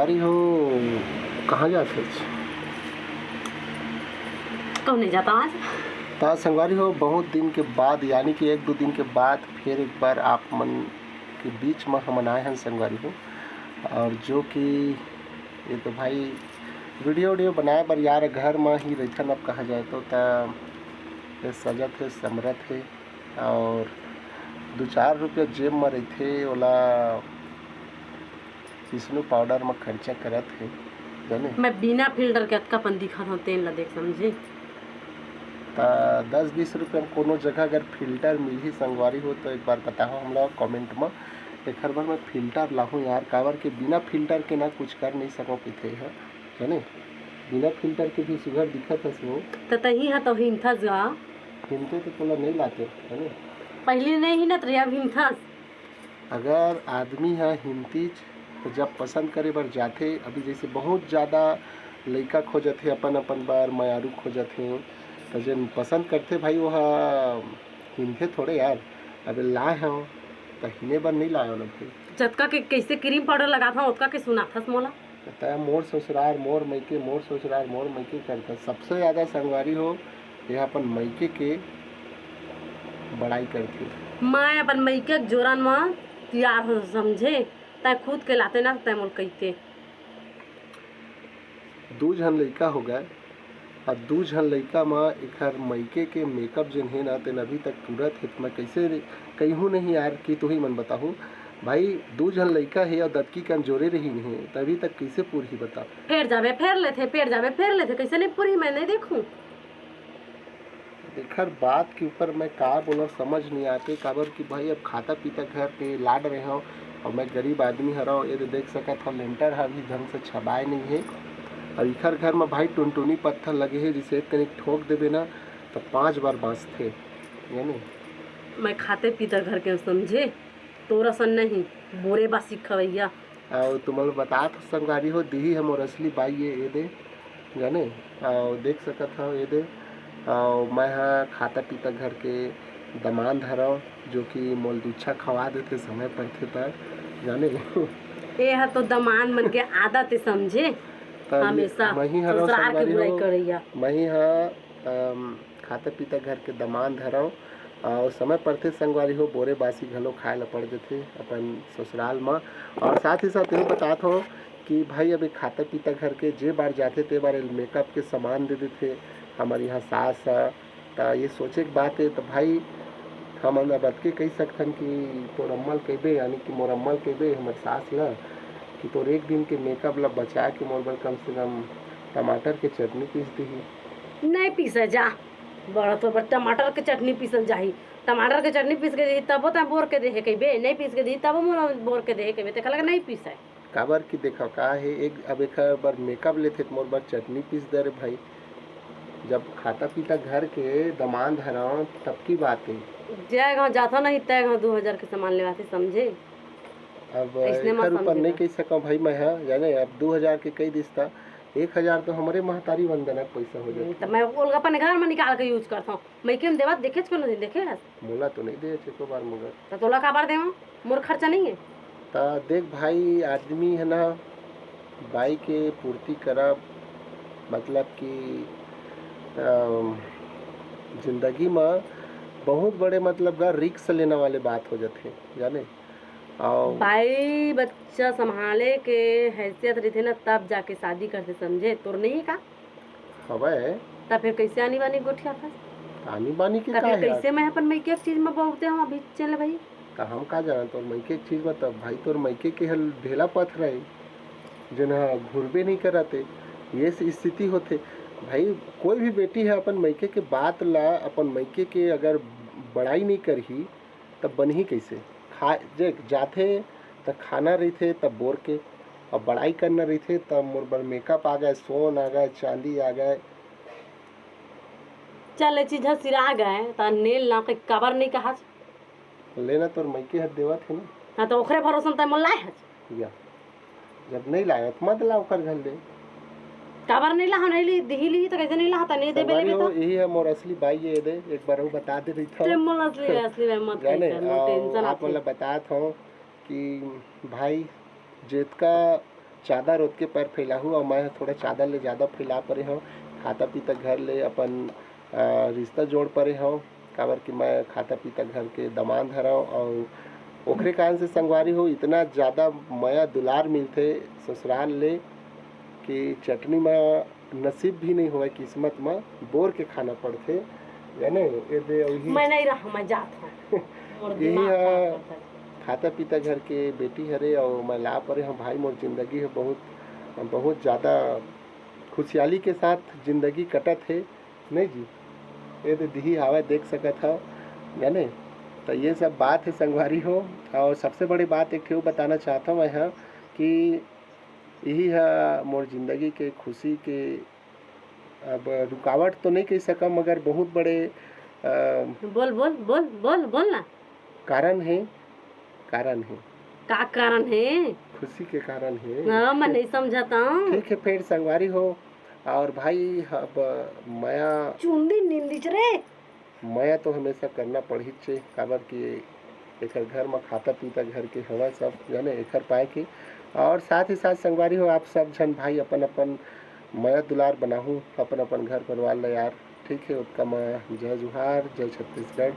संगवारी हो कहाँ जाते कौन नहीं जाता आज? ता संगवारी हो बहुत दिन के बाद यानी कि 1-2 दिन के बाद फिर एक बार आप मन के बीच में हम आए हैं संगवारी हो। और जो कि ये तो भाई वीडियो बनाए बर यार घर में ही रहथन अब कहा जाए तो ये सजत है समरत है और 2-4 रुपया जेब में रहते ओला विष्णु पाउडर में खर्चा करत है जाने। मैं बिना फिल्टर के अतका पन दिखत हूँ तेल ला देख समझे। 10-20 रुपये में कोनो जगह अगर फिल्टर मिल ही संगवारी हो तो एक बार बताओ हम लोग कमेंट में। एक हर बार मैं फिल्टर लाहूँ यार काबर के बिना फिल्टर के ना कुछ कर नहीं सको पिथे है जाने। बिना फिल्टर के भी सुगर दिखत है वो तो तही है तो हिमथस गा हिमते तो तोला नहीं लाते है ना। पहले नहीं ही ना तो अब हिमथस। अगर आदमी है हिमतीज तो जब पसंद करे बर जाते अभी जैसे बहुत ज़्यादा लड़का खोजत है अपन अपन बार मयारू खोजत है तो जन पसंद करते भाई वह हिमथे थोड़े यार। अबे लाए हैं तो हिने बर नहीं लाए ना भाई। जतका के कैसे क्रीम पाउडर लगा था उतका के सुना था मोला कहता मोर ससुराल मोर मैके मोर ससुराल मोर मैके करता सबसे ज़्यादा संगवारी हो यह अपन मैके के बड़ाई करती। मैं अपन मैके जोरन में तैयार हो समझे तय खुद के लाते ना तय मोल कहते 2 जन लड़का हो गए और 2 जन लड़का में एक हर मैके के मेकअप जन है ना तेन अभी तक तुरंत है तो मैं कैसे कहूँ नहीं यार कि तो ही मन बताऊँ भाई 2 जन लड़का है और दत्की कन जोरे रही नहीं है तभी तक कैसे पूरी बता। फेर जावे फेर लेते कैसे नहीं पूरी मैं नहीं देखूँ। देखर बात के ऊपर मैं का बोला समझ नहीं आते काबर कि भाई अब खाता पीता घर पे लाड रहे हो और मैं गरीब आदमी हरा ये देख सकत था लेंटर है अभी ढंग से छबाए नहीं है और इखर घर में भाई टुनटुनी पत्थर लगे है जिसे एक कनिक ठोक देवे ना तो 5 बार बाँचते यानी। मैं खाते पीते घर के समझे तोरा सन नहीं बोरे बासी खवैया और तुम बता तो संगारी हो दी हम और असली बाई ये दे जाने और देख सकत हो ये दे और मैं हाँ खाता पीता घर के दमान धरा जो कि मोल दूछा खवा देते समय पड़ते पर जाने। ये है तो दमान मन के आदत समझे हमेशा ससुराल के बुराई करैया। मैं हाँ खाता पीता घर के दमान धरा और समय पड़ते संगवारी हो बोरे बासी घलो खाए ला पड़ जाते अपन ससुराल में। और साथ ही साथ ये बताते हो कि भाई अभी खाता पीता घर के जे बार जाते ते बार मेकअप के सामान दे देते हमारे यहाँ सास तो ये सोचे की बात है तो भाई हम बत के कही सकथन कि तोरम्मल कहबे यानी कि मोरम्मल कहबे हमारे सास ला कि तोर एक दिन के मेकअप ला बचा के मोर बर कम से कम टमाटर के चटनी पीस दी। नहीं पीसे जा बड़ा तो बड़ा टमाटर के चटनी पीसल जाही टमाटर के चटनी पीस के दी तब तो बोर के दे कहबे नहीं पीस के दी तब मोला बोर के दे कहबे तो लगा नहीं पीसा काबर की देखा का है एक अब एक बार मेकअप लेते मोर बार चटनी पीस दे रे भाई जब खाता पीता घर के दमान धरा तब की बात है जय गाँव जाता नहीं तय गाँव 2000 के सामान लेवाते समझे। अब एक ऊपर नहीं कह सका भाई मैं हाँ जाने अब 2000 के कई दिस था 1000 तो हमारे महतारी वंदना पैसा हो जाए तो मैं बोल अपन घर में निकाल के यूज करता हूँ मैं क्यों देवा देखे को नहीं देखे मोला तो नहीं दे एको बार मगर तो तोला का बार देवा मोर खर्चा नहीं है ता देख भाई आदमी है ना बाई के पूर्ति करब मतलब कि जिंदगी में बहुत बड़े मतलब रिक्स लेने वाले बात हो जाते जाने। और भाई बच्चा संभाले के हैसियत रहते ना तब जाके शादी करते समझे तोर नहीं का हवे तब फिर कैसे आनी बानी गोठिया था आनी बानी के का कैसे मैं अपन मैके चीज में बहुते हम अभी चल भाई तो हम का जाना तोर मैके चीज में तब भाई तोर मैके के हल ढेला पथ रहे जना घुरबे नहीं कराते ये स्थिति होते भाई कोई भी बेटी है अपन मैके के बात ला अपन मैके के अगर बड़ाई नहीं करही तब बनही कैसे खा जे जाते तब खाना रही थे तब बोर के और बड़ाई करना रही थे तब मोर बर मेकअप आ गए सोन आ गए चांदी आ गए चल चीज सिरा गए तो नेल ना के कवर नहीं कहा लेना तोर मैके हद देवा थे ना हाँ तो ओखरे भरोसा तय मोल लाए या जब नहीं लाया तो मत ला ओकर घर ले काबर नहीं ला नहीं ली दिही ली तो कैसे नहीं ला था नहीं दे बेले भी तो यही है मोर असली बाई ये दे एक बार वो बता दे रही था मोर असली में मत जाने टेंशन आप मतलब बतात हो कि भाई जितका चादर ओत के पैर फैलाहूँ और मैं थोड़ा चादर ले ज़्यादा फैला परे हूँ। खाता पीता घर ले अपन रिश्ता जोड़ परे हूँ, काबर कि मैं खाता पीता घर के दमाद हरव और ओखरे कारण से संगवारी हो इतना ज़्यादा माया दुलार मिलते ससुराल ले कि चटनी में नसीब भी नहीं हुआ, किस्मत में बोर के खाना पड़ते यानी मैं नहीं रहा, मैं जात हूँ। मोर यही दिमाग है खराब करता है। खाता पीता घर के बेटी हरे और मैं ला परे हूँ भाई। मोर जिंदगी है बहुत ज़्यादा खुशहाली के साथ जिंदगी कटत है नहीं जी। ये तो दिही हवा देख सकत हो यानी। तो ये सब बात है संगवारी हो। और सबसे बड़ी बात एक ठेव बताना चाहता हूँ मैं यहाँ कि यही है मोर जिंदगी के खुशी के अब रुकावट तो नहीं कह सका मगर बहुत बड़े बोल बोल बोल बोल बोल ना। कारण है का कारण है? खुशी के कारण है। हाँ, मैं नहीं समझता हूँ। ठीक है फिर संगवारी हो। और भाई अब माया चुंदी निंदी रे माया तो हमेशा करना पड़ी छे, काबर कि एक घर में खाता पीता घर के हवा सब जाने एक पाए के। और साथ ही साथ संगवारी हो आप सब जन भाई अपन अपन माया दुलार बनाहूँ अपन अपन घर परिवार ला यार। ठीक है, उसका मैं जय जोहार, जय छत्तीसगढ़।